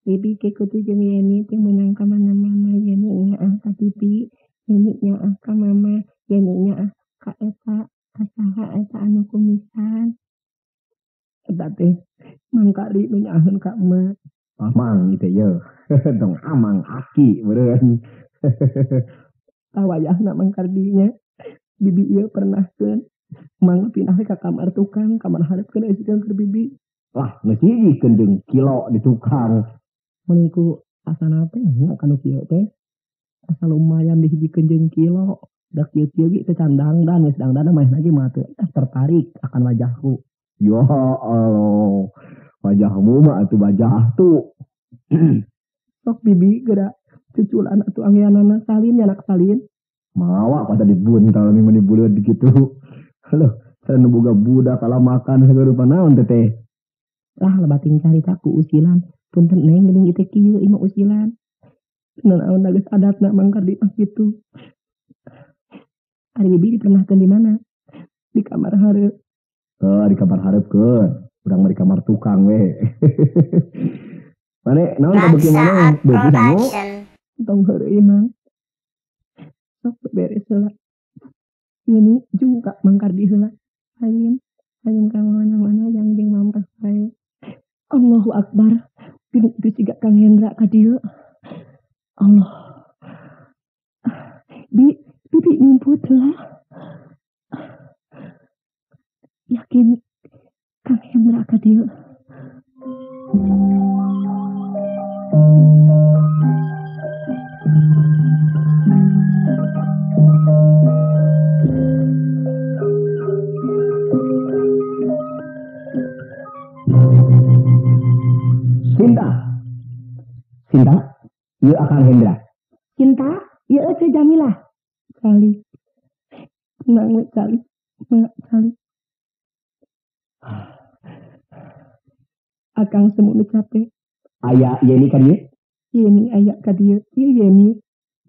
Bibi ke kudu jeung Yeni teh meunang ka mana-mana Yeni nya ka bibi. Yeni nya ka mama, Yeni nya ka eta, ka saha eta anu kumisan. Eta teh mangkari nu nyaheun ka emak. Amang gitu ya. Dong amang aki beureun. Tawayahna mangkardinya. Bibi ieu pernah keun mang pindah ka kamar tukang, kamar hareupeun isikeun keur bibi. Lah, geus hijikeun jeung kilo di tukang. Mun ku asana teh nya kanu kieu teh. Asal lumayan dihijikeun jeung kilo. Da kieu-kieu ge teh candang dan geus dangdana mah lagi mah teu tertarik akan wajahku. Ya Allah. Wajahmu mah atuh wajah tuh. Sok bibi geura cuculan atuh anggeanana salin anak salin. Mawa pada dibuntal nih mah dibuleud dikitu. Haloh, saya boga budak kala makan segala rupa naon teh teh. Lah lebating carita ku usilan. Punten neng geuning ieu teh kieu imah usilan. Naon geus adatna mangkardi mah kitu. Ari bibi dipernahkeun di mana? Di kamar hareup. Di kamar hareupeun. Urang mah di kamar tukang we. Mane naon ka beuki maneh? Beuki sangu. Tong heureuy mah. Sok beres heula. Ini juga mangkardi heula. Halim ka mana-mana yang jeung mampas bae. Allahu Akbar. Gini itu siga Kang Hendra ka dieu. Allah. Bibi nyumput lah. Yakin Kang Hendra ka dieu. Cinta, ieu Akang Hendra. Cinta, ieu teh Jamilah. Kali. Tenang we kali. Kali. Akang semuanya capek. Aya Yeni ka dieu? Yeni aya ka dieu. Ieu Yeni.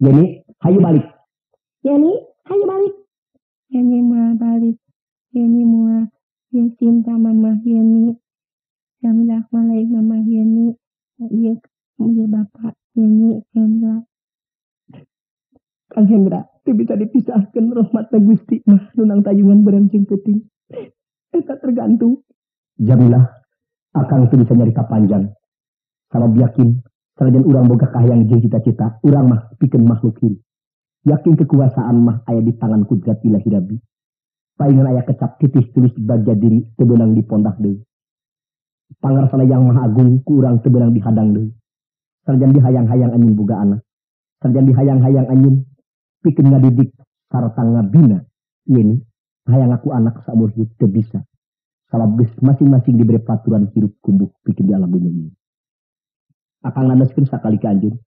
Yeni, hayu balik. Yeni, hayu balik. Yeni moal balik. Yeni moal. Ieu cinta mama Yeni. Jamilah malaik mama Yeni. Ieu ieu bapak Yeni Hendra. Kang Hendra, teu bisa dipisahkeun rahmatna Gusti mah nunang tayungan beureum jeung teuting. Eta tergantung. Jamilah, Akang teu bisa nyarita panjang. Sabab yakin, sanajan urang boga kahayang jeung cita-cita, urang mah pikeun makhluk hirup. Yakin kekuasaan mah aya di tangan kudrat Ilahi Rabbi. Paingan aya kecap titis tulis bagja diri teu beunang dipondak deui. Pangarsana yang maha agung ku urang teu beunang dihadang deui. Sanajan dihayang-hayang anyun boga anak. Sanajan dihayang-hayang anyun pikeun ngadidik sarta ngabina. Ieu hayang aku anak saumur hidup teu bisa. Sabab geus masing-masing diberi peraturan hirup kumbuh pikeun di alam dunia ini. Akang nandaskeun sakali ka anjeun.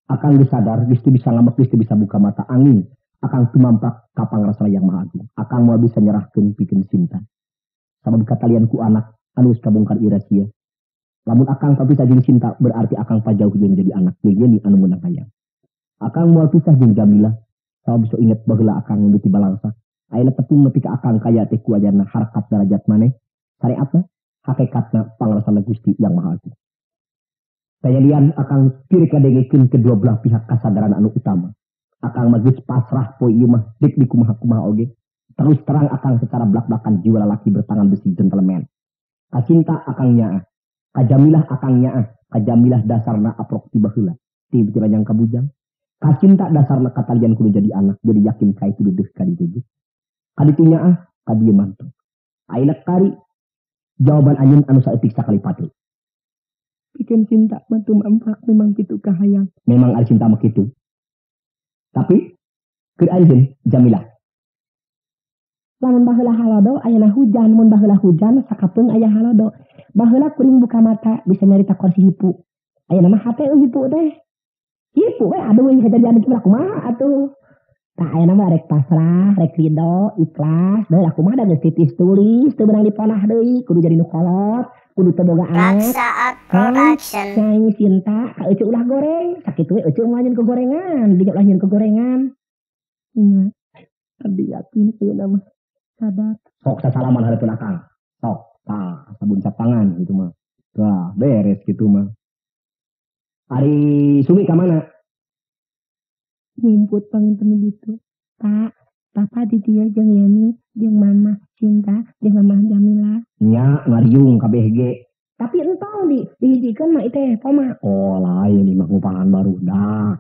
Akang geus sadar geus teu bisa ngambek, geus teu bisa buka mata angin. Akang tumampak ka pangarsana yang maha agung. Akang moal bisa nyerahkeun pikeun cinta. Sabab katalian ku anak anu geus kabongkar ieu rahasia. Lamun akang kapisah jeung cinta berarti akang pajauh jeung menjadi anak Yeni anu meunang hayang. Akang moal pisah jeung Jamilah. Sabab bisa inget baheula akang nu ti balangsa. Ayeuna tepung nepi ka akang kaya teh ku ajarna harkat darajat maneh. Syariatna, hakikatna pangarsana Gusti yang maha agung. Sayalian akang piri kadengekeun kedua belah pihak kasadaran anu utama. Akang mah geus pasrah poe ieu mah dik di kumaha-kumaha oge. Terus terang akang secara blak-blakan jiwa lalaki bertangan besi gentleman. Ka cinta akang nyaah, ka Jamilah akang nyaah, ka Jamilah dasarna aprok ti baheula. Ti yang kabujang. Ka cinta dasarna katalian kudu jadi anak, jadi yakin ka itu deudeuh ka dieu. Ka ditu nyaah, ka dieu mantu. Ayeuna kari Jawaban anjeun anu saeutik sakali pati. Bikin cinta mah tumampak memang gitu kahayang. Memang ada cinta mah kitu. Tapi keur anjeun Jamilah. Lamun baheula halodo ayeuna hujan, mun baheula hujan sakapeung aya halodo. Baheula kuring buka mata bisa nyarita kursi hipu. Ayeuna mah hate hipu teh. Hipu we aduh kejadian itu kumaha atuh. Tah ayeuna mah rek pasrah, rek ridho, ikhlas. Deui aku mah da geus titis tulis, teu beunang diponah deui, kudu jadi nu kolot, kudu teu boga anak. Raksa Art Production. Nyai cinta ka euceu ulah goreng, sakitu we euceu mah nyeun ke gorengan, dinya ulah nyeun ke gorengan. Iya. Abdi yakin ayeuna mah sadar. Sok sasalaman hareupeun akang. Sok, tah sabun cap tangan gitu mah. Wah, beres gitu mah. Ari Sumi ka mana? Nyumput panganten gitu. Pak, Papa di dia jeung Yani, jeung Mama Cinta, jeung Mama Jamila. Nya ngariung kabeh ge. Tapi entong dihijikeun mah teh poma. Oh, lain ieu mah ngupahan baru dah.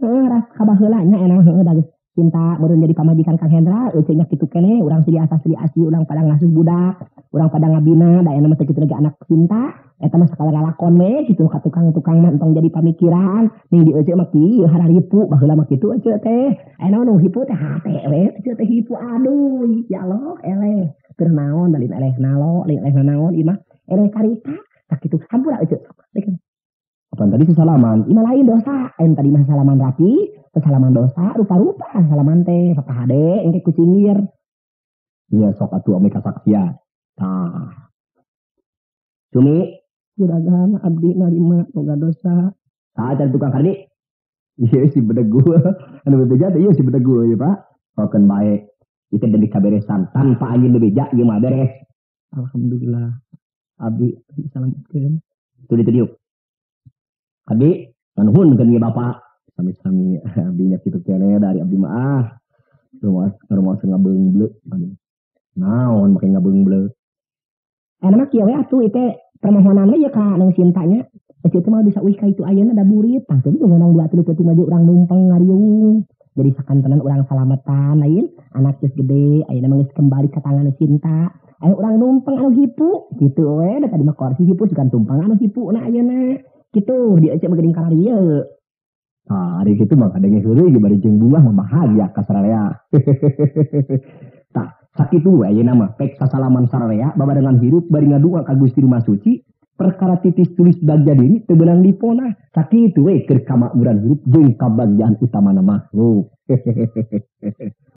Heeh, ras kabaheula nya enang heeh da geus cinta meureun jadi pamajikan Kang Hendra, euceun nya kitu keneh, urang sili asa sili asli, urang pada ngasuh budak, urang pada ngabina, da ena mah teh kitu lagi anak cinta, eta mah sakala lalakon we kitu ka tukang-tukang mah entong jadi pamikiran, ning di euceun mah kieu hararipu, baheula mah kitu euceun teh. Ena nu hipu teh hate we, euceun teh hipu aduh, ya Allah, eleh. Keur naon dalin eleh nalo, lain eleh naon ieu mah eleh karita, sakitu hampura euceun. Apaan tadi sesalaman? Ima lain dosa, tadi mah salaman rapi, salaman dosa, rupa-rupa, salaman teh, papa hade, engke kucingir. Iya sok atuh ame kasaksian. Tah. Sumi, Juragan abdi narima boga dosa. tah cari tukang kardi. Iya si bedegu. Anu bebeja teh ieu si bedegu ieu Pak. Sokeun bae. Itu demi kaberesan tanpa anjeun bebeja ieu mah beres. Alhamdulillah. Abdi disalametkeun. Itu dieu. Kadi, nuhun keun ieu Bapak. Sami-sami abdinya kitu keneh dari abdi mah ah. Rumah ngabeungleu. Naon make ngabeungleu. Enak mah kieu we atuh ieu permohonan we ye ka nang cintanya. Ece teh mah bisa uih ka itu ayeuna da burit, tah teu ngeunang 2 3 peuting aja urang numpang ngariung. Jadi sakantenan urang salametan lain, anak geus gede, ayeuna mah geus kembali ka tangan cinta. Aya urang numpang anu hipu, kitu we da tadi mah kursi hipu sugan tumpang anu hipuna ayeuna. Kitu di ece mah geuning kana dieu. Nah, hari itu mah kadang heureuy ge bari jeung bunga mah bahagia ka sararea. Tah, sakitu we ayeuna mah pek sasalaman sararea babarengan hirup bari ngadua ka Gusti Rumah Suci, perkara titis tulis bagja diri teu beunang diponah. Sakitu we keur kamakmuran hirup jeung kabagjan utamana makhluk.